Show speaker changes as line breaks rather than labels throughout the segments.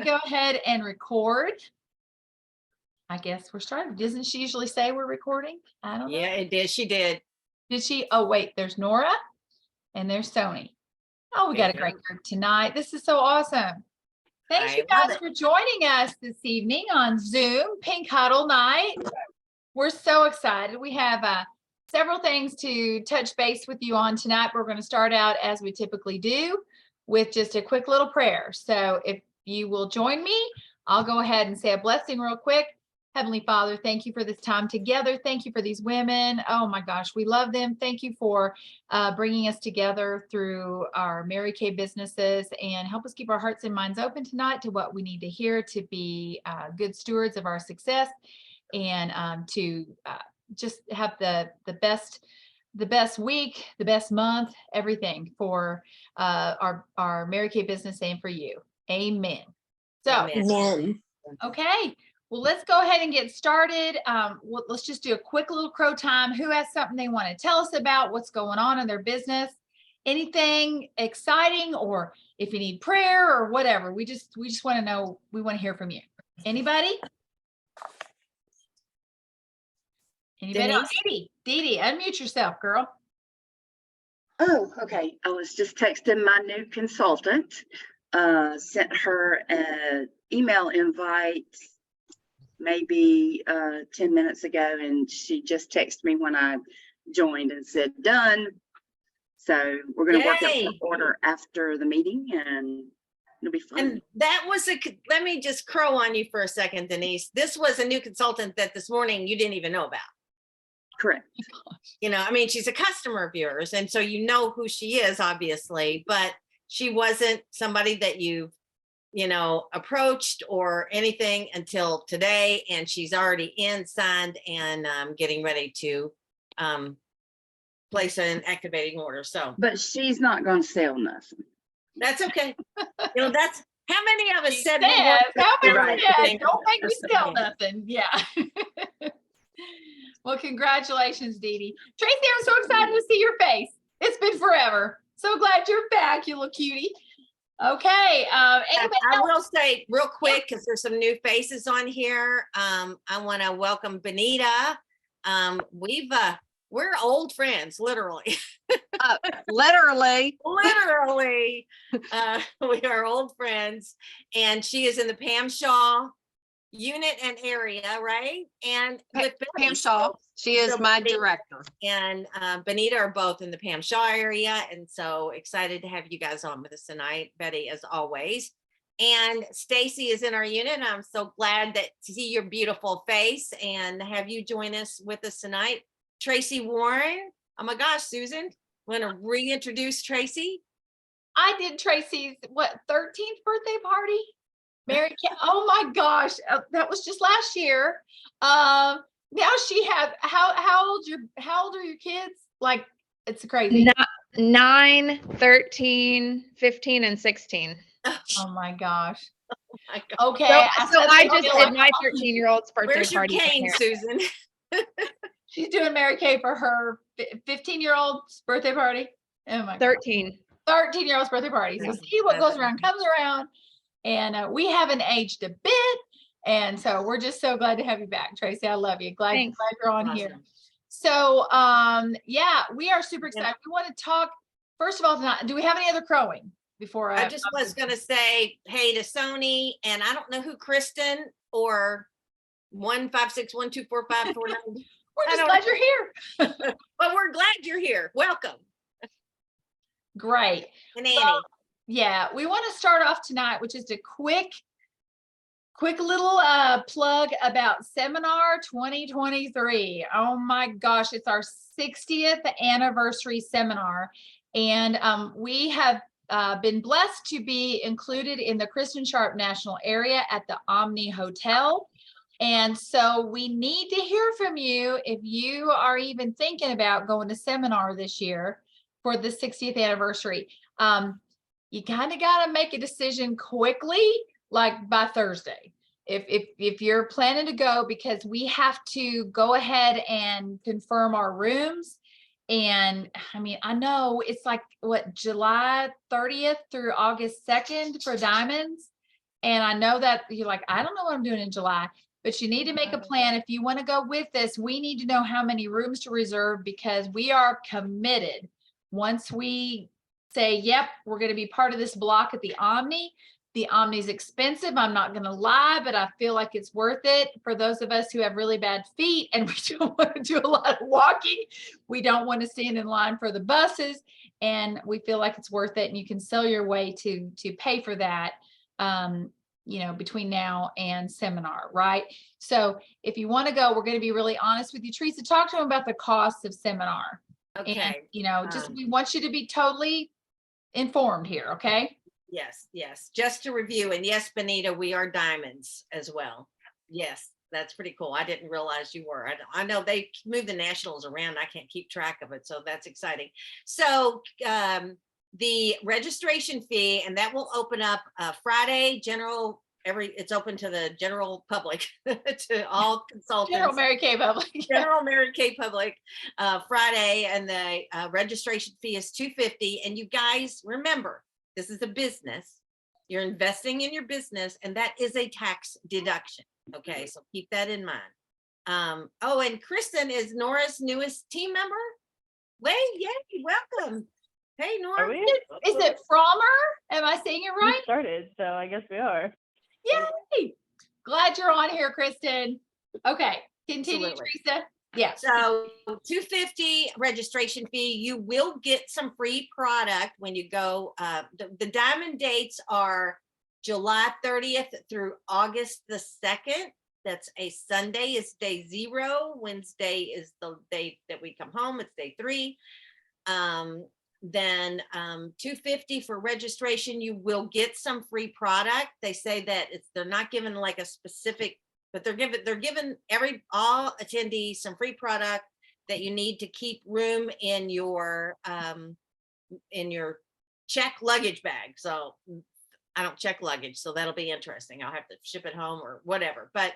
Go ahead and record. I guess we're starting. Doesn't she usually say we're recording? I don't know.
Yeah, it did. She did.
Did she? Oh, wait, there's Nora and there's Sony. Oh, we got a great group tonight. This is so awesome. Thanks you guys for joining us this evening on Zoom, Pink Huddle Night. We're so excited. We have several things to touch base with you on tonight. We're going to start out as we typically do with just a quick little prayer. So if you will join me, I'll go ahead and say a blessing real quick. Heavenly Father, thank you for this time together. Thank you for these women. Oh my gosh, we love them. Thank you for bringing us together through our Mary Kay businesses, and help us keep our hearts and minds open tonight to what we need to hear to be good stewards of our success, and to just have the best week, the best month, everything for our Mary Kay business and for you. Amen. So,
Amen.
Okay. Well, let's go ahead and get started. Let's just do a quick little crow time. Who has something they want to tell us about what's going on in their business? Anything exciting, or if you need prayer or whatever, we just want to know. We want to hear from you. Anybody? Anybody? Oh, Dee, unmute yourself, girl.
Oh, okay. I was just texting my new consultant. Sent her an email invite maybe 10 minutes ago, and she just texted me when I joined and said done. So we're going to work up the order after the meeting, and it'll be fun.
And that was let me just crow on you for a second, Denise. This was a new consultant that this morning you didn't even know about.
Correct.
You know, I mean, she's a customer of yours, and so you know who she is, obviously, but she wasn't somebody that you've approached or anything until today, and she's already signed and getting ready to place an activating order. So,
but she's not going to sell nothing.
That's okay. That's how many of us said
don't make me sell nothing. Yeah. Well, congratulations, Dee Dee. Tracy, I'm so excited to see your face. It's been forever. So glad you're back, you little cutie. Okay.
I will say real quick, because there's some new faces on here. I want to welcome Benita. We're old friends, literally.
Literally.
We are old friends, and she is in the Pam Shaw unit and area, right? And with
Pam Shaw, she is my director.
And Benita are both in the Pam Shaw area, and so excited to have you guys on with us tonight, Betty, as always. And Stacy is in our unit, and I'm so glad to see your beautiful face and have you join us with us tonight. Tracy Warren. Oh my gosh, Susan, want to reintroduce Tracy?
I did Tracy's 13th birthday party. Mary Kay. Oh my gosh, that was just last year. Now she have how old are your kids? Like, it's crazy.
9, 13, 15, and 16.
Oh my gosh.
Oh my God.
Okay.
So I just did my 13-year-old's birthday
Where's your
party.
cane, Susan?
She's doing Mary Kay for her 15-year-old's birthday party. Oh my God. 13-year-old's birthday party. So see, what goes around comes around. And we haven't aged a bit. And so we're just so glad to have you back, Tracy. I love you. Glad you're on here. So, yeah, we are super excited. We want to talk, first of all, tonight. Do we have any other crowing before
I just was going to say, hey to Sony, and I don't know who Kristen or 156124549.
We're just glad you're here.
But we're glad you're here. Welcome.
Great.
And Annie.
Well, yeah, we want to start off tonight with just a quick little plug about Seminar 2023. Oh my gosh, it's our 60th anniversary seminar. And we have been blessed to be included in the Kristen Sharp National Area at the Omni Hotel. And so we need to hear from you if you are even thinking about going to seminar this year for the 60th anniversary. You kind of got to make a decision quickly, like by Thursday, if you're planning to go, because we have to go ahead and confirm our rooms. And I mean, I know it's like July 30th through August 2nd for Diamonds. And I know that you're like, I don't know what I'm doing in July, but you need to make a plan. If you want to go with this, we need to know how many rooms to reserve because we are committed. Once we say, yep, we're going to be part of this block at the Omni. The Omni's expensive. I'm not going to lie, but I feel like it's worth it for those of us who have really bad feet and we don't want to do a lot of walking. We don't want to stand in line for the buses, and we feel like it's worth it. And you can sell your way to pay for that, you know, between now and seminar, right? So if you want to go, we're going to be really honest with you. Teresa, talk to them about the cost of seminar.
Okay.
And, you know, just we want you to be totally informed here, okay?
Yes, yes. Just to review, and yes, Benita, we are diamonds as well. Yes, that's pretty cool. I didn't realize you were. I know they move the nationals around. I can't keep track of it, so that's exciting. So the registration fee, and that will open up Friday. It's open to the general public, to all consultants.
General Mary Kay public.
General Mary Kay public, Friday, and the registration fee is $250. And you guys remember, this is a business. You're investing in your business, and that is a tax deduction. Okay, so keep that in mind. Oh, and Kristen is Nora's newest team member. Wait, yay, welcome. Hey, Nora.
Are we?
Is it Frommer? Am I saying it
We
right?
started, so I guess we are.
Yay! Glad you're on here, Kristen. Okay, continue,
Absolutely.
Teresa. Yes.
So $250 registration fee. You will get some free product when you go. The diamond dates are July 30th through August the 2nd. That's a Sunday is day 0. Wednesday is the day that we come home. It's day 3. Then $250 for registration. You will get some free product. They say that they're not given like a specific, but they're giving all attendees some free product that you need to keep room in your check luggage bag. So I don't check luggage, so that'll be interesting. I'll have to ship it home or whatever. But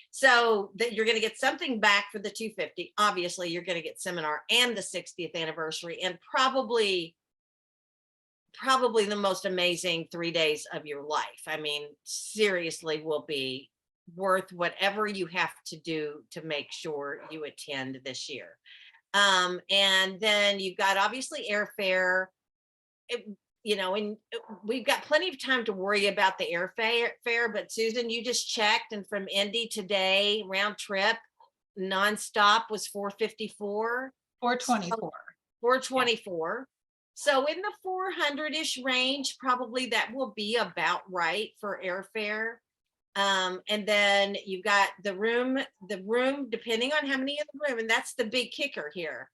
so that you're going to get something back for the $250. Obviously, you're going to get seminar and the 60th anniversary, and probably the most amazing 3 days of your life. I mean, seriously, will be worth whatever you have to do to make sure you attend this year. And then you've got obviously airfare. And we've got plenty of time to worry about the airfare, but Susan, you just checked, and from Indy today, round trip, nonstop was $454.
$424.
$424. So in the 400-ish range, probably that will be about right for airfare. And then you've got the room, depending on how many in the room, and that's the big kicker here.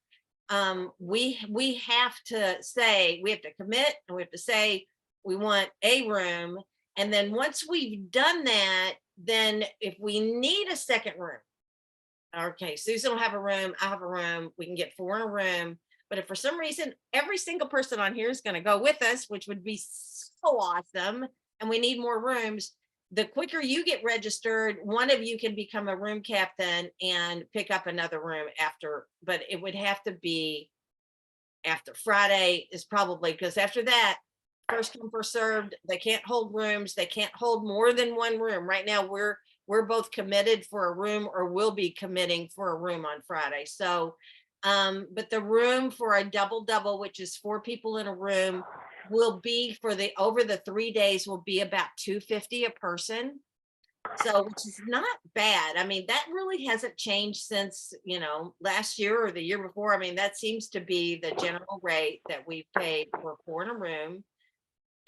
We have to commit, and we have to say we want a room. And then once we've done that, then if we need a second room, okay, Susan will have a room, I have a room, we can get 4 in a room. But if for some reason every single person on here is going to go with us, which would be so awesome, and we need more rooms, the quicker you get registered, one of you can become a room captain and pick up another room after, but it would have to be after Friday is probably, because after that, first come, first served, they can't hold rooms. They can't hold more than one room. Right now, we're both committed for a room, or will be committing for a room on Friday. So, but the room for a double, which is 4 people in a room, will be over the 3 days will be about $250 a person. So, which is not bad. I mean, that really hasn't changed since, last year or the year before. I mean, that seems to be the general rate that we paid for 4 in a room.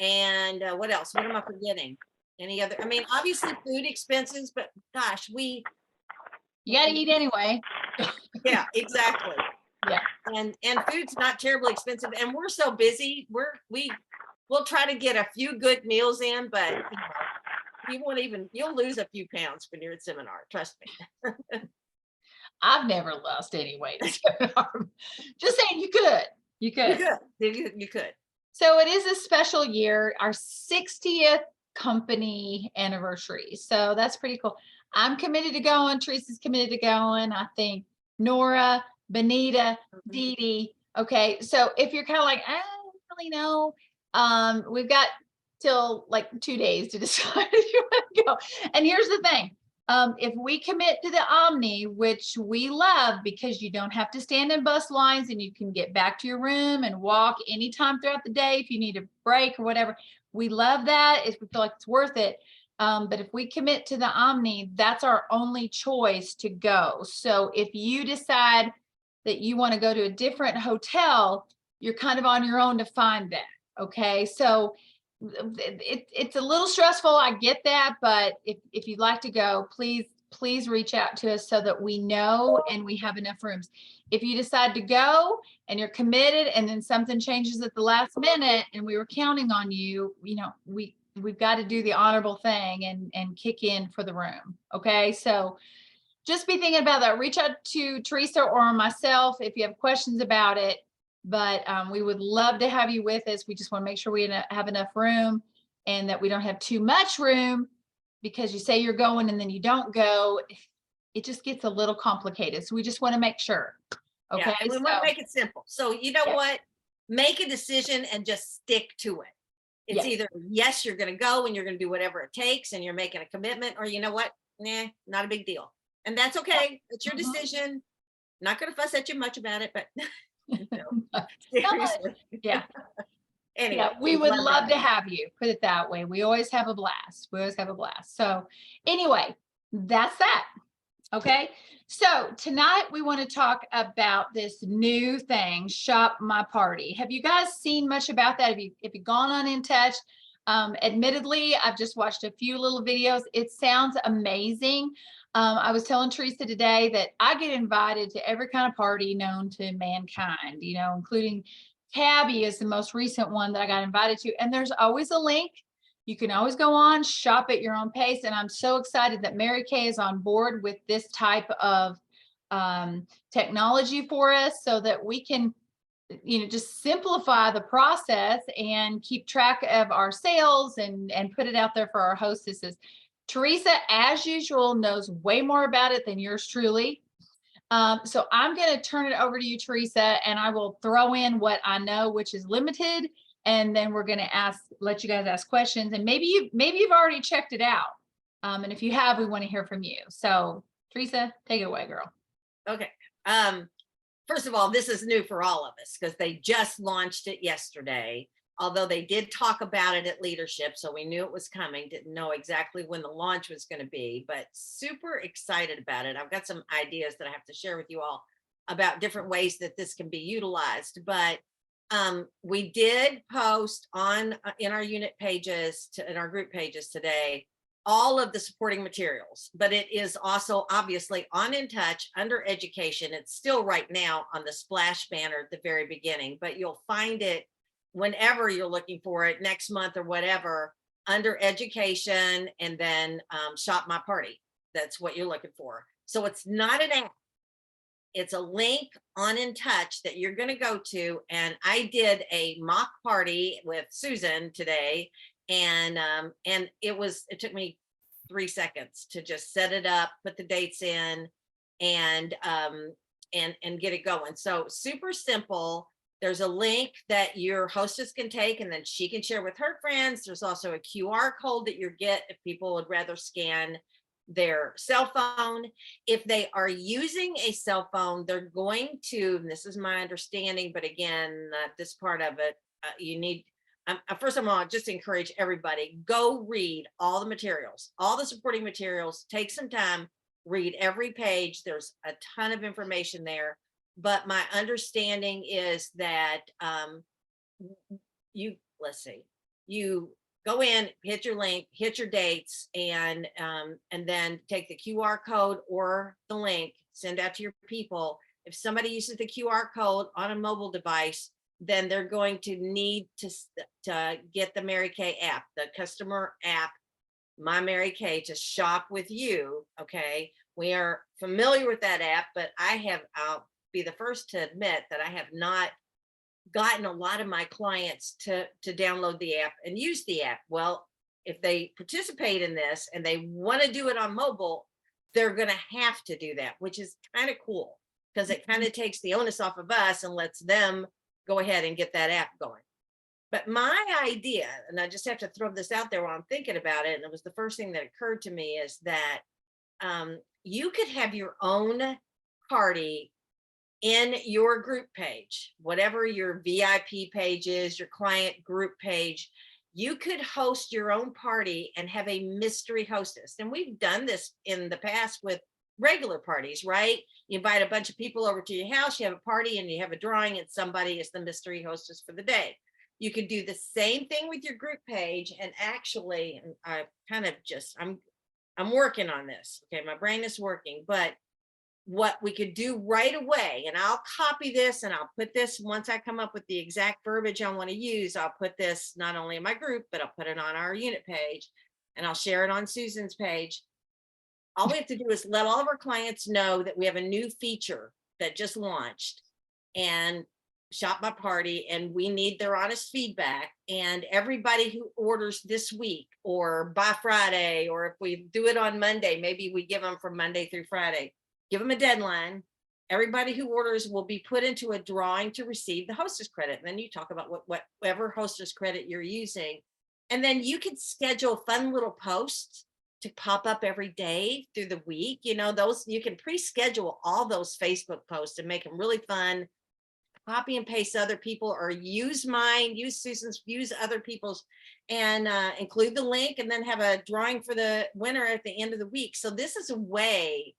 And what else? What am I forgetting? Any other? I mean, obviously food expenses, but gosh,
you got to eat anyway.
Yeah, exactly.
Yeah.
And food's not terribly expensive, and we're so busy. We'll try to get a few good meals in, but you'll lose a few pounds when you're at seminar. Trust me.
I've never lost any weight at seminar. Just saying, you could.
You could.
So it is a special year, our 60th company anniversary. So that's pretty cool. I'm committed to going. Teresa's committed to going. I think Nora, Benita, Dee Dee. Okay. So if you're kind of like, I don't really know, we've got till like 2 days to decide if you want to go. And here's the thing. If we commit to the Omni, which we love because you don't have to stand in bus lines and you can get back to your room and walk anytime throughout the day if you need a break or whatever. We love that if we feel like it's worth it. But if we commit to the Omni, that's our only choice to go. So if you decide that you want to go to a different hotel, you're kind of on your own to find that. Okay. So it's a little stressful. I get that. But if you'd like to go, please reach out to us so that we know and we have enough rooms. If you decide to go and you're committed and then something changes at the last minute and we were counting on you, we've got to do the honorable thing and kick in for the room. Okay. So just be thinking about that. Reach out to Teresa or myself if you have questions about it. But we would love to have you with us. We just want to make sure we have enough room and that we don't have too much room, because you say you're going and then you don't go. It just gets a little complicated. So we just want to make sure. Okay.
Yeah, and we want to make it simple. So you know what? Make a decision and just stick to it. It's either yes, you're going to go and you're going to do whatever it takes and you're making a commitment, or you know what? Nah, not a big deal. And that's okay. It's your decision. Not going to fuss at you much about it, but seriously.
Yeah.
Anyway,
we would love to have you. Put it that way. We always have a blast. So anyway, that's that. Okay. So tonight we want to talk about this new thing, Shop My Party. Have you guys seen much about that? Have you gone on In Touch? Admittedly, I've just watched a few little videos. It sounds amazing. I was telling Teresa today that I get invited to every kind of party known to mankind, including Tabby is the most recent one that I got invited to. And there's always a link. You can always go on, shop at your own pace. And I'm so excited that Mary Kay is on board with this type of technology for us so that we can, just simplify the process and keep track of our sales and put it out there for our hostesses. Teresa, as usual, knows way more about it than yours truly. So I'm going to turn it over to you, Teresa, and I will throw in what I know, which is limited. And then we're going to let you guys ask questions. And maybe you've already checked it out. And if you have, we want to hear from you. So Teresa, take it away, girl.
Okay. First of all, this is new for all of us because they just launched it yesterday. Although they did talk about it at leadership, so we knew it was coming, didn't know exactly when the launch was going to be, but super excited about it. I've got some ideas that I have to share with you all about different ways that this can be utilized. But we did post in our unit pages, in our group pages today, all of the supporting materials, but it is also obviously on In Touch under education. It's still right now on the splash banner at the very beginning, but you'll find it whenever you're looking for it next month or whatever, under education, and then Shop My Party. That's what you're looking for. So it's not an app. It's a link on In Touch that you're going to go to. And I did a mock party with Susan today. And it took me 3 seconds to just set it up, put the dates in, and get it going. So super simple. There's a link that your hostess can take and then she can share with her friends. There's also a QR code that you get if people would rather scan their cell phone. If they are using a cell phone, they're going to, and this is my understanding, but again, this part of it, you need, first of all, I just encourage everybody, go read all the materials, all the supporting materials, take some time, read every page. There's a ton of information there. But my understanding is that you go in, hit your link, hit your dates, and then take the QR code or the link, send out to your people. If somebody uses the QR code on a mobile device, then they're going to need to get the Mary Kay app, the customer app, My Mary Kay, to shop with you. Okay, we are familiar with that app, but I'll be the first to admit that I have not gotten a lot of my clients to download the app and use the app. Well, if they participate in this and they want to do it on mobile, they're going to have to do that, which is kind of cool because it kind of takes the onus off of us and lets them go ahead and get that app going. But my idea, and I just have to throw this out there while I'm thinking about it, and it was the first thing that occurred to me, is that you could have your own party in your group page, whatever your VIP page is, your client group page. You could host your own party and have a mystery hostess. And we've done this in the past with regular parties, right? You invite a bunch of people over to your house, you have a party, and you have a drawing, and somebody is the mystery hostess for the day. You could do the same thing with your group page. And actually, I kind of just, I'm working on this. Okay, my brain is working, but what we could do right away, and I'll copy this and I'll put this, once I come up with the exact verbiage I want to use, I'll put this not only in my group, but I'll put it on our unit page, and I'll share it on Susan's page. All we have to do is let all of our clients know that we have a new feature that just launched, and Shop My Party, and we need their honest feedback. And everybody who orders this week or by Friday, or if we do it on Monday, maybe we give them from Monday through Friday, give them a deadline. Everybody who orders will be put into a drawing to receive the hostess credit. And then you talk about whatever hostess credit you're using. And then you can schedule fun little posts to pop up every day through the week. You know, those, you can pre-schedule all those Facebook posts and make them really fun. Copy and paste other people, or use mine, use Susan's, use other people's, and include the link, and then have a drawing for the winner at the end of the week. So this is a way,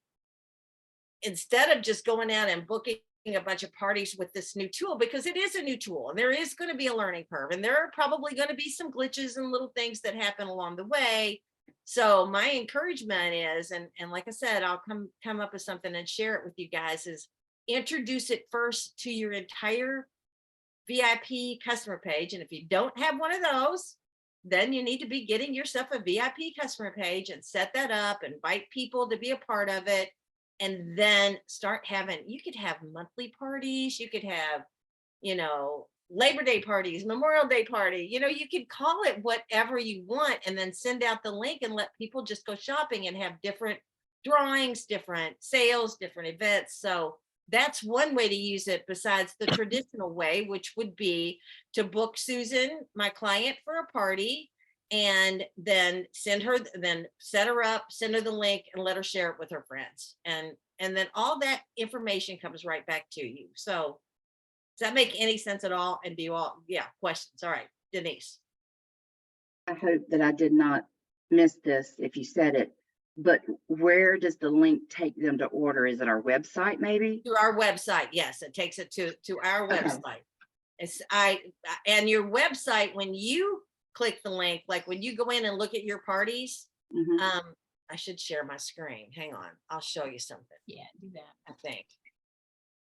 instead of just going out and booking a bunch of parties with this new tool, because it is a new tool and there is going to be a learning curve, and there are probably going to be some glitches and little things that happen along the way. So my encouragement is, and like I said, I'll come up with something and share it with you guys, is introduce it first to your entire VIP customer page. And if you don't have one of those, then you need to be getting yourself a VIP customer page and set that up, invite people to be a part of it, and then start having, you could have monthly parties, you could have, you know, Labor Day parties, Memorial Day party, you know, you could call it whatever you want, and then send out the link and let people just go shopping and have different drawings, different sales, different events. So that's one way to use it besides the traditional way, which would be to book Susan, my client, for a party, and then send her, then set her up, send her the link, and let her share it with her friends. And then all that information comes right back to you. So does that make any sense at all? And do you all, yeah, questions? All right, Denise.
I hope that I did not miss this if you said it, but where does the link take them to order? Is it our website maybe?
To our website, yes, it takes it to our website. It's and your website, when you click the link, like when you go in and look at your parties, I should share my screen. Hang on, I'll show you something.
Yeah, do that.
I think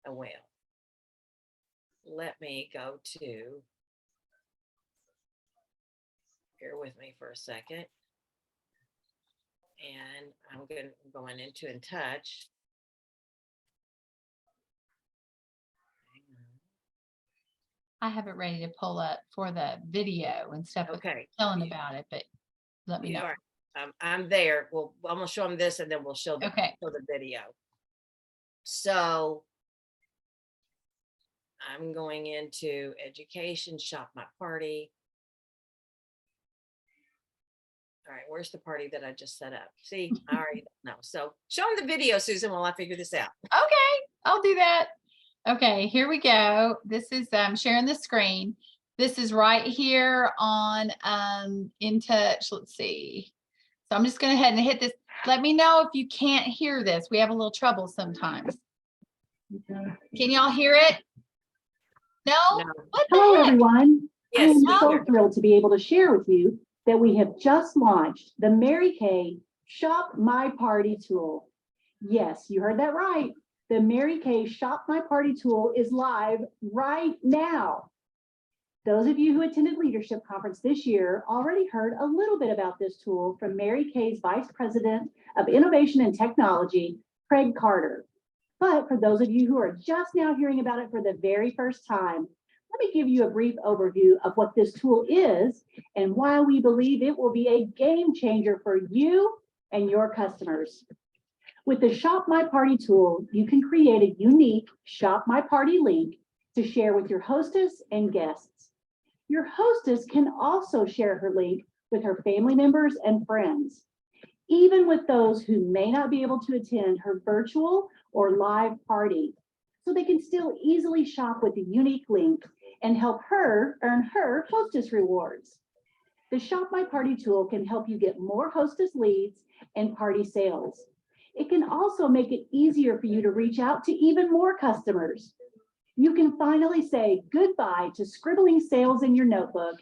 I will. Let me go to, bear with me for a second. And I'm going into In Touch.
I have it ready to pull up for the video and stuff.
Okay.
Telling about it, but let me know.
All right. I'm there. Well, I'm gonna show them this, and then we'll show the video. So I'm going into education, Shop My Party. All right, where's the party that I just set up? See, I already know. So show them the video, Susan, while I figure this out.
Okay, I'll do that. Okay, here we go. This is sharing the screen. This is right here on In Touch. Let's see. So I'm just going to go ahead and hit this. Let me know if you can't hear this. We have a little trouble sometimes. Can y'all hear it? No? What the
Hello,
heck?
everyone. I
Yes,
am
we
so
hear.
thrilled to be able to share with you that we have just launched the Mary Kay Shop My Party tool. Yes, you heard that right. The Mary Kay Shop My Party tool is live right now. Those of you who attended Leadership Conference this year already heard a little bit about this tool from Mary Kay's Vice President of Innovation and Technology, Craig Carter. But for those of you who are just now hearing about it for the very first time, let me give you a brief overview of what this tool is and why we believe it will be a game changer for you and your customers. With the Shop My Party tool, you can create a unique Shop My Party link to share with your hostess and guests. Your hostess can also share her link with her family members and friends, even with those who may not be able to attend her virtual or live party. So they can still easily shop with the unique link and help her earn her hostess rewards. The Shop My Party tool can help you get more hostess leads and party sales. It can also make it easier for you to reach out to even more customers. You can finally say goodbye to scribbling sales in your notebook,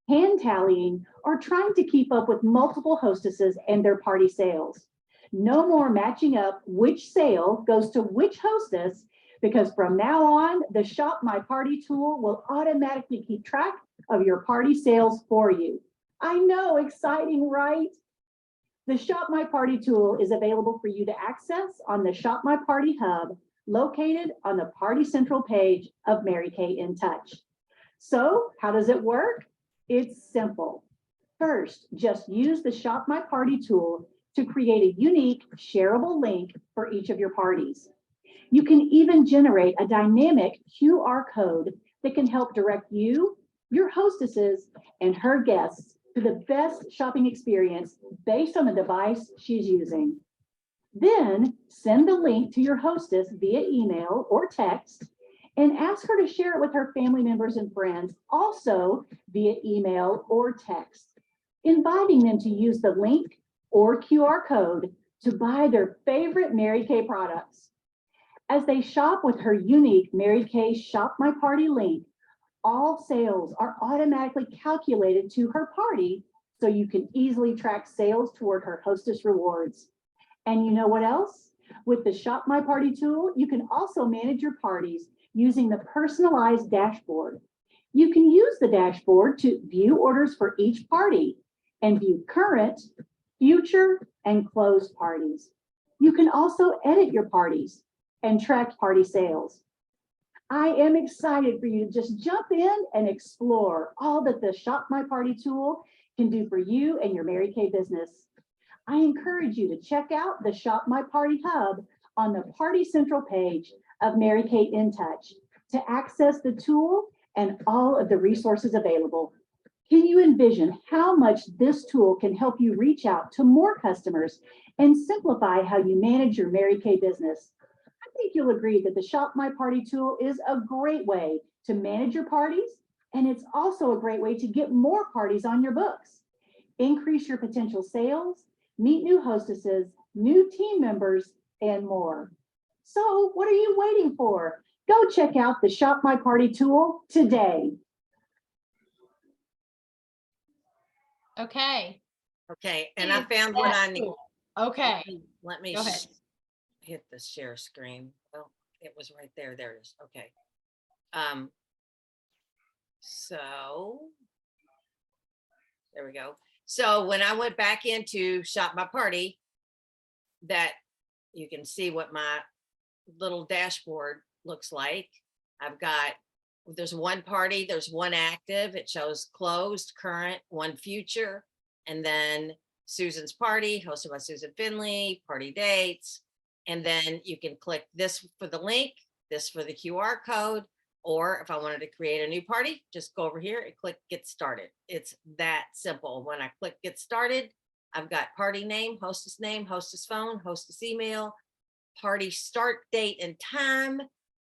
hand tallying, or trying to keep up with multiple hostesses and their party sales. No more matching up which sale goes to which hostess, because from now on, the Shop My Party tool will automatically keep track of your party sales for you. I know, exciting, right? The Shop My Party tool is available for you to access on the Shop My Party hub, located on the Party Central page of Mary Kay in Touch. So how does it work? It's simple. First, just use the Shop My Party tool to create a unique shareable link for each of your parties. You can even generate a dynamic QR code that can help direct you, your hostesses, and her guests to the best shopping experience based on the device she's using. Then send the link to your hostess via email or text and ask her to share it with her family members and friends, also via email or text, inviting them to use the link or QR code to buy their favorite Mary Kay products. As they shop with her unique Mary Kay Shop My Party link, all sales are automatically calculated to her party, so you can easily track sales toward her hostess rewards. And you know what else? With the Shop My Party tool, you can also manage your parties using the personalized dashboard. You can use the dashboard to view orders for each party and view current, future, and closed parties. You can also edit your parties and track party sales. I am excited for you to just jump in and explore all that the Shop My Party tool can do for you and your Mary Kay business. I encourage you to check out the Shop My Party hub on the Party Central page of Mary Kay in Touch to access the tool and all of the resources available. Can you envision how much this tool can help you reach out to more customers and simplify how you manage your Mary Kay business? I think you'll agree that the Shop My Party tool is a great way to manage your parties, and it's also a great way to get more parties on your books, increase your potential sales, meet new hostesses, new team members, and more. So what are you waiting for? Go check out the Shop My Party tool today.
Okay.
Okay, and I found what I need.
Okay.
Let me
Go ahead.
hit the share screen. Well, it was right there. There it is. Okay. So there we go. So when I went back into Shop My Party, that you can see what my little dashboard looks like. I've got, there's one party, there's one active, it shows closed, current, one future, and then Susan's party, hosted by Susan Finley, party dates. And then you can click this for the link, this for the QR code, or if I wanted to create a new party, just go over here and click get started. It's that simple. When I click get started, I've got party name, hostess phone, hostess email, party start date and time.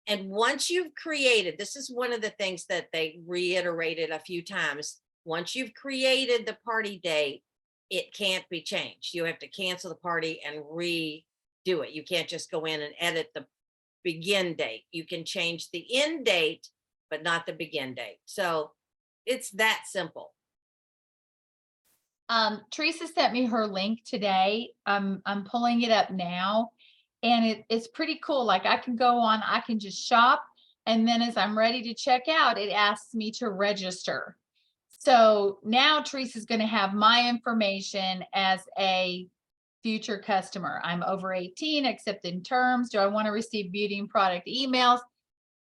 And once you've created, this is one of the things that they reiterated a few times. Once you've created the party date, it can't be changed. You have to cancel the party and redo it. You can't just go in and edit the begin date. You can change the end date, but not the begin date. So it's that simple.
Teresa sent me her link today. I'm pulling it up now, and it's pretty cool. Like I can go on, I can just shop, and then as I'm ready to check out, it asks me to register. So now Teresa's going to have my information as a future customer. I'm over 18, accepted terms. Do I want to receive beauty and product emails?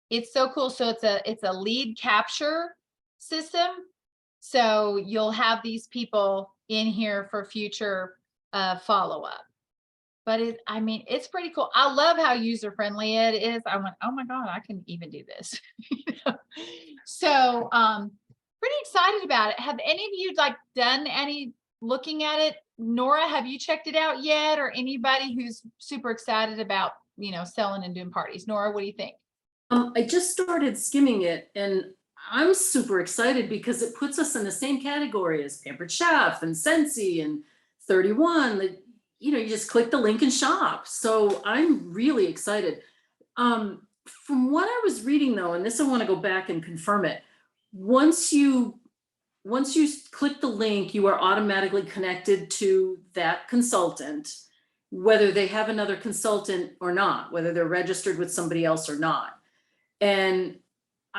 It's so cool. So it's a lead capture system. So you'll have these people in here for future follow-up. But I mean, it's pretty cool. I love how user-friendly it is. I went, oh my God, I can even do this. So pretty excited about it. Have any of you like done any looking at it? Nora, have you checked it out yet? Or anybody who's super excited about, selling and doing parties? Nora, what do you think?
I just started skimming it and I'm super excited because it puts us in the same category as Pampered Chef and Scentsy and 31. You just click the link and shop. So I'm really excited. From what I was reading though, and this I want to go back and confirm it. Once you click the link, you are automatically connected to that consultant, whether they have another consultant or not, whether they're registered with somebody else or not. And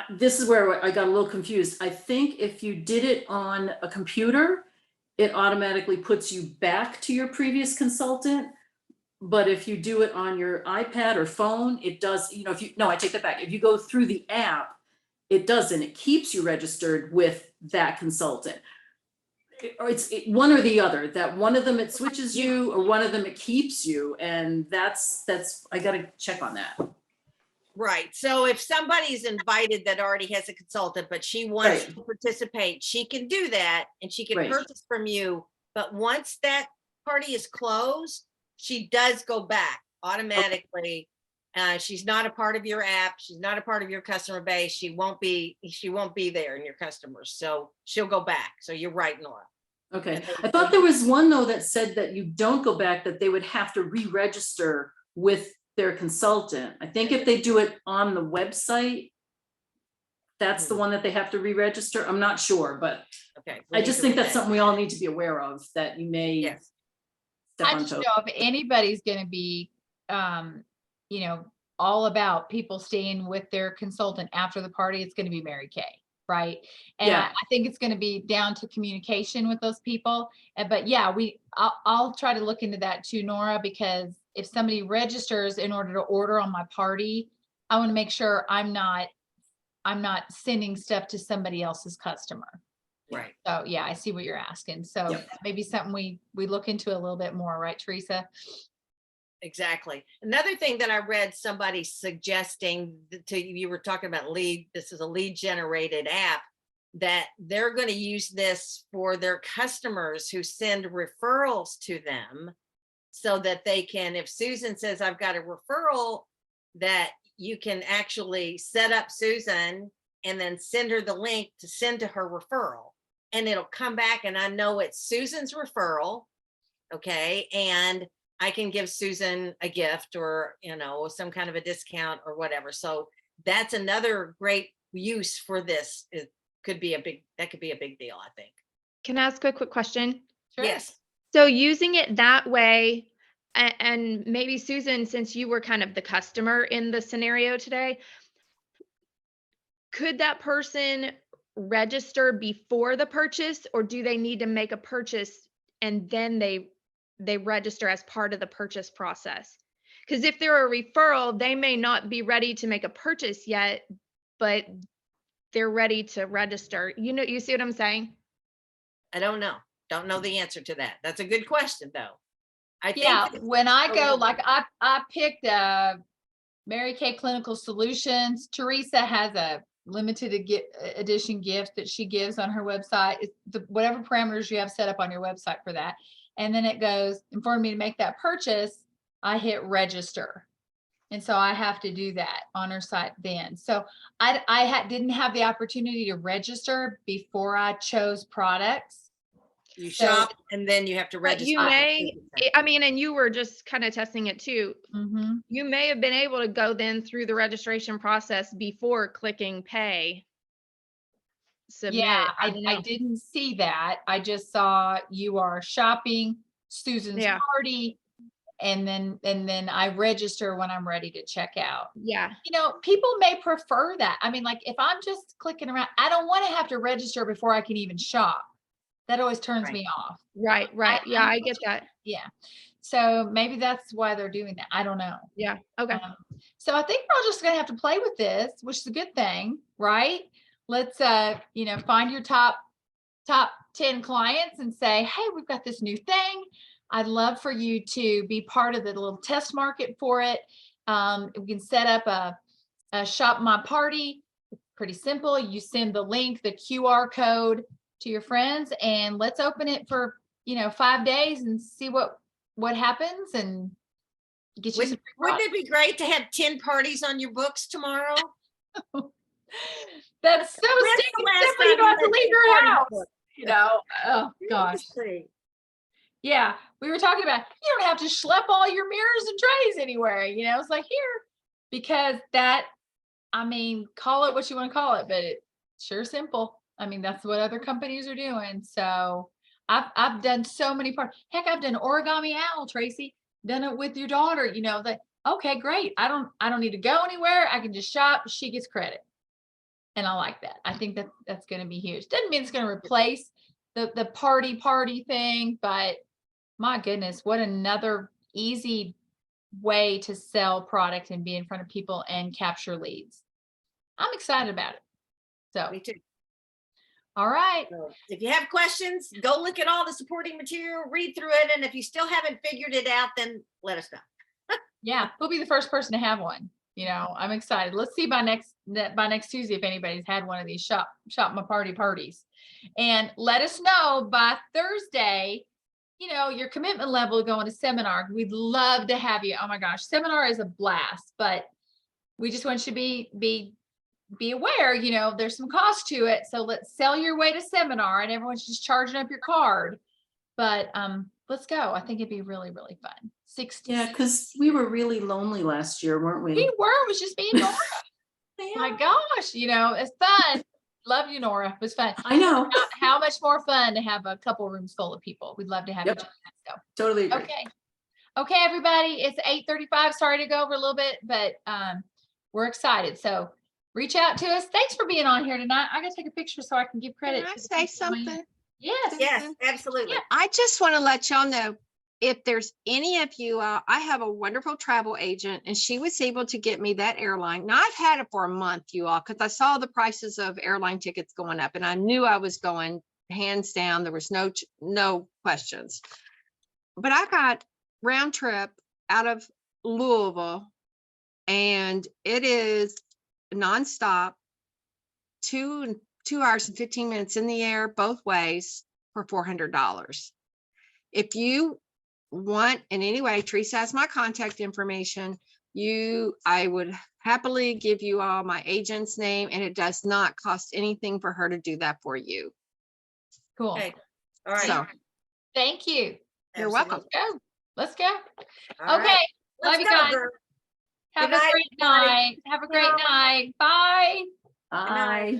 this is where I got a little confused. I think if you did it on a computer, it automatically puts you back to your previous consultant. But if you do it on your iPad or phone, it does, I take that back. If you go through the app, it doesn't. It keeps you registered with that consultant. Or it's one or the other, that one of them it switches you or one of them it keeps you. And that's I got to check on that.
Right. So if somebody's invited that already has a consultant, but she wants
Right.
to participate, she can do that and she can
Right.
purchase from you. But once that party is closed, she does go back automatically. She's not a part of your app. She's not a part of your customer base. She won't be there in your customers. So she'll go back. So you're right, Nora.
Okay. I thought there was one though that said that you don't go back, that they would have to re-register with their consultant. I think if they do it on the website, that's the one that they have to re-register. I'm not sure, but
Okay.
I just think that's something we all need to be aware of, that you may
Yes.
step
I
on
just
toes.
know if anybody's going to be, all about people staying with their consultant after the party, it's going to be Mary Kay, right? And
Yeah.
I think it's going to be down to communication with those people. But yeah, I'll try to look into that too, Nora, because if somebody registers in order to order on my party, I want to make sure I'm not sending stuff to somebody else's customer.
Right.
So yeah, I see what you're asking. So
Yep.
maybe something we look into a little bit more, right, Teresa?
Exactly. Another thing that I read somebody suggesting you were talking about lead. This is a lead generated app that they're going to use this for their customers who send referrals to them so that they can, if Susan says, I've got a referral, that you can actually set up Susan and then send her the link to send to her referral. And it'll come back and I know it's Susan's referral. Okay. And I can give Susan a gift or, some kind of a discount or whatever. So that's another great use for this. That could be a big deal, I think.
Can I ask a quick question?
Sure.
Yes.
So using it that way, and maybe Susan, since you were kind of the customer in the scenario today, could that person register before the purchase, or do they need to make a purchase and then they register as part of the purchase process? Because if they're a referral, they may not be ready to make a purchase yet, but they're ready to register. You see what I'm saying?
I don't know. Don't know the answer to that. That's a good question though. I think
Yeah, when I go,
Oh.
like I picked Mary Kay Clinical Solutions. Teresa has a limited edition gift that she gives on her website. It's whatever parameters you have set up on your website for that. And then it goes, and for me to make that purchase, I hit register. And so I have to do that on her site then. So I didn't have the opportunity to register before I chose products.
you
So-
shop and then you have to
But
register.
you may, and you were just kind of testing it too.
Mhm.
You may have been able to go then through the registration process before clicking pay. Submit.
Yeah,
I don't
I
know.
didn't see that. I just saw you are shopping Susan's
Yeah.
party. And then I register when I'm ready to check out.
Yeah.
People may prefer that. I mean, like if I'm just clicking around, I don't want to have to register before I can even shop. That always turns
Right.
me off.
Right. Yeah, I get that.
Yeah. So maybe that's why they're doing that. I don't know.
Yeah. Okay.
So I think we're all just gonna have to play with this, which is a good thing, right? Let's find your top 10 clients and say, hey, we've got this new thing. I'd love for you to be part of the little test market for it. We can set up a shop my party. pretty simple. You send the link, the QR code to your friends, and let's open it for, 5 days and see what happens and get you some
Wouldn't it be great to have 10 parties on your books tomorrow?
That's so
When's
stinking
the last
simple. You
time
don't have to
had
leave
10
your
parties
house.
booked?
Oh gosh.
Seriously.
Yeah. We were talking about, you don't have to schlep all your mirrors and trays anywhere. It's like here, because call it what you want to call it, but it's sure simple. That's what other companies are doing. So I've done so many parts. Heck, I've done origami owl, Tracy, done it with your daughter, okay, great. I don't need to go anywhere. I can just shop. She gets credit. And I like that. I think that's going to be huge. Doesn't mean it's going to replace the party thing, but my goodness, what another easy way to sell product and be in front of people and capture leads. I'm excited about it. So,
Me too.
all right.
So if you have questions, go look at all the supporting material, read through it. And if you still haven't figured it out, then let us know.
Yeah, we'll be the first person to have one. I'm excited. Let's see by next Tuesday if anybody's had one of these shop my parties. And let us know by Thursday, your commitment level going to seminar. We'd love to have you. Oh my gosh, seminar is a blast, but we just want you to be aware, there's some cost to it. So let's sell your way to seminar, and everyone's just charging up your card. But let's go. I think it'd be really, really fun.
Yeah, because we were really lonely last year, weren't we?
We were. It was just me and Nora. My gosh, it's fun. Love you, Nora. It was fun.
I know.
How much more fun to have a couple rooms full of people. We'd love to have
Yep.
you. So.
Totally agree.
Okay, everybody. It's 8:35. Sorry to go over a little bit, but we're excited. So reach out to us. Thanks for being on here tonight. I gotta take a picture so I can give credit.
Can I
to the
say
people on here.
something?
Yes.
Yes, absolutely.
Yeah.
I just want to let y'all know, if there's any of you, I have a wonderful travel agent, and she was able to get me that airline. Now I've had it for a month, you all, because I saw the prices of airline tickets going up, and I knew I was going hands down. There was no questions. But I got round trip out of Louisville, and it is nonstop, 2 hours and 15 minutes in the air both ways for $400. If you want in any way, Teresa has my contact information. I would happily give you all my agent's name, and it does not cost anything for her to do that for you.
Cool.
Okay. All right.
So
Thank you.
you're welcome.
Let's go.
All
Okay.
right.
Love
Let's
you
go,
guys.
girl.
Have
Good
a
night,
great
everybody.
night. Have a great night. Bye.
Bye.